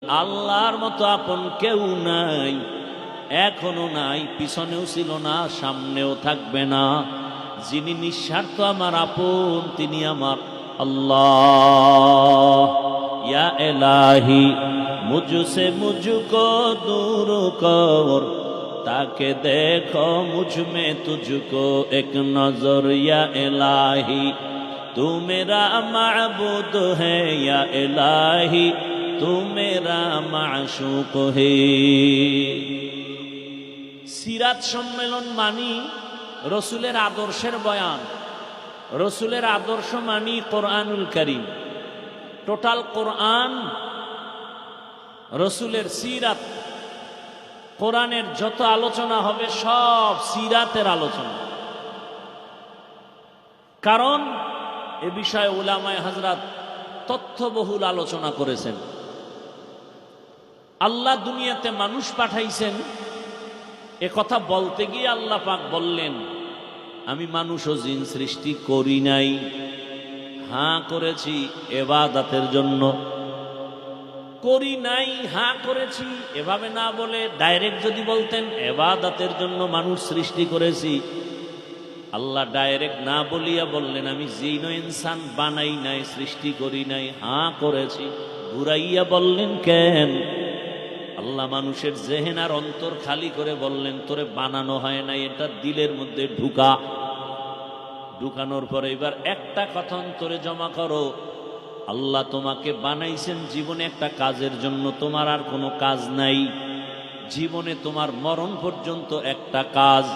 আল্লাহর মতো আপন কেউ নাই, এখনো নাই, পিছনেও ছিল না, সামনেও থাকবে না। যিনি নিঃস্বার্থ আমার আপন তিনি আমার আল্লাহ। ইয়া ইলাহি মুঝসে মুঝকো दूर कर, ताके देखो मुझ में तुझको एक नजर। या इलाही तू मेरा माबूद है, या इलाही तू मेरा माशूक है। সিরাত সম্মেলন মানি রসুলের আদর্শের বয়ান, রসুলের আদর্শ মানি কোরআনুল কারীম। টোটাল কোরআন রসুলের সিরাত, কোরআনের যত আলোচনা হবে সব সিরাতের আলোচনা। কারণ এ বিষয়ে উলামায়ে হযরত তথ্যবহুল আলোচনা করেছেন। আল্লাহ দুনিয়াতে মানুষ পাঠাইছেন, এ কথা বলতে গিয়ে আল্লাহ পাক বললেন, আমি মানুষ ও জিন সৃষ্টি করি নাই, হ্যাঁ করেছি ইবাদতের জন্য। করি নাই, হ্যাঁ করেছি, এভাবে না বলে ডাইরেক্ট যদি বলতেন ইবাদতের জন্য মানুষ সৃষ্টি করেছি, আল্লাহ ডাইরেক্ট না বলিয়া বললেন আমি জিন ও ইনসান বানাই নাই, সৃষ্টি করি নাই, হ্যাঁ করেছি। ঘুরাইয়া বললেন কেন? আল্লাহ মানুষের জেহেন আর অন্তর খালি করে বললেন তোরে বানানো হয় নাই, এটা দিলের মধ্যে ঢুকা। ঢুকানোর পরে এবার একটা কথা অন্তরে জমা করো, আল্লাহ তোমাকে বানাইছেন জীবনে একটা কাজের জন্য, তোমার আর কোনো কাজ নাই। জীবনে তোমার মরণ পর্যন্ত একটা কাজ,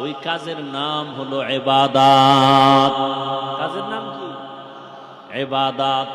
ওই কাজের নাম হলো ইবাদত। কাজের নাম কি? ইবাদত।